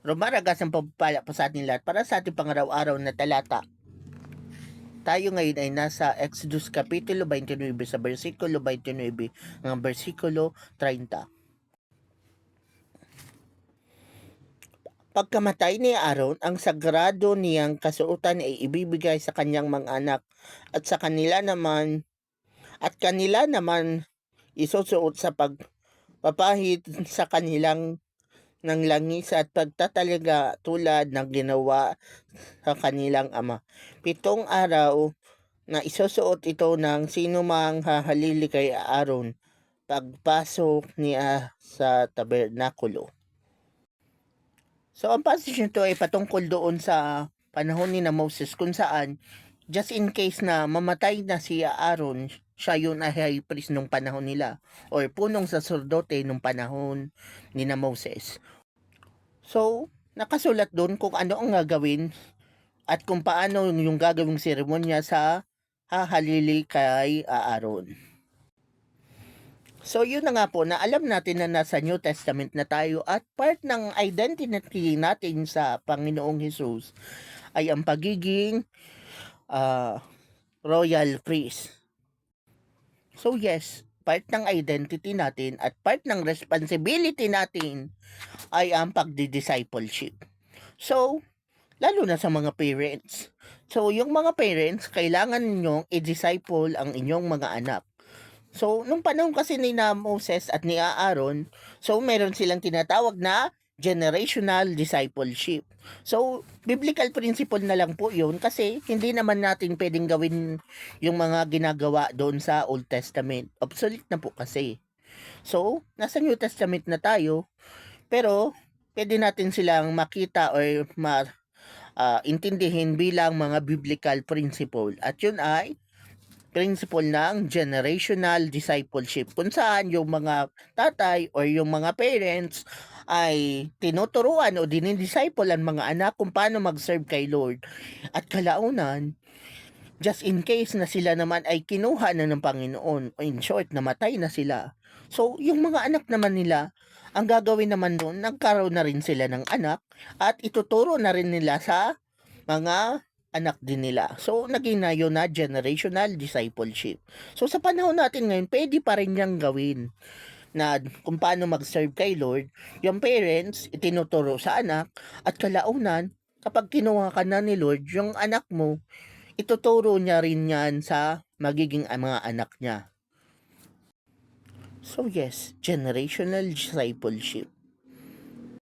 Rumaragas ang pagpapala po sa ating lahat para sa ating pangaraw-araw na talata. Tayo ngayon ay nasa Exodus Kapitulo 29 sa versikulo 29 hanggang versikulo 30. Pagkamatay ni Aaron, ang sagrado niyang kasuotan ay ibibigay sa kanyang mga anak at kanila naman isusuot sa pagpapahid sa kanilang ng langis at pagtatalaga tulad ng ginawa sa kanilang ama. 7 araw na isusuot ito ng sinumang hahalili kay Aaron pagpasok niya sa tabernakulo. So ang passage nito ay patungkol doon sa panahon ni na Moses kung saan just in case na mamatay na si Aaron, siya yun ay high priest nung panahon nila or punong saserdote nung panahon ni na Moses. So, nakasulat doon kung ano ang gagawin at kung paano yung gagawing seremonya sa hahalili kay Aaron. So yun na nga po na alam natin na nasa New Testament na tayo at part ng identity natin sa Panginoong Hesus ay ang pagiging royal priest. So yes, part ng identity natin at part ng responsibility natin ay ang pagdi-discipleship. So, lalo na sa mga parents. So, yung mga parents, kailangan ninyong i-disciple ang inyong mga anak. So, nung panahon kasi ni na Moses at ni Aaron, so meron silang tinatawag na generational discipleship. So, biblical principle na lang po yun kasi hindi naman natin pwedeng gawin yung mga ginagawa doon sa Old Testament. Obsolete na po kasi. So, nasa New Testament na tayo, pero pwede natin silang makita or intindihin bilang mga biblical principle. At yun ay principle ng generational discipleship kung saan yung mga tatay or yung mga parents ay tinuturuan o dinidisciple ang mga anak kung paano mag-serve kay Lord. At kalaunan, just in case na sila naman ay kinuha na ng Panginoon, in short, namatay na sila. So, yung mga anak naman nila, ang gagawin naman doon, nagkaroon na rin sila ng anak at ituturo na rin nila sa mga anak din nila. So, naging na yun na generational discipleship. So, sa panahon natin ngayon, pwede pa rin niyang gawin na kung paano mag-serve kay Lord. Yung parents, itinuturo sa anak at kalaunan, kapag kinuha ka na ni Lord, yung anak mo, ituturo niya rin yan sa magiging mga anak niya. So yes, generational discipleship.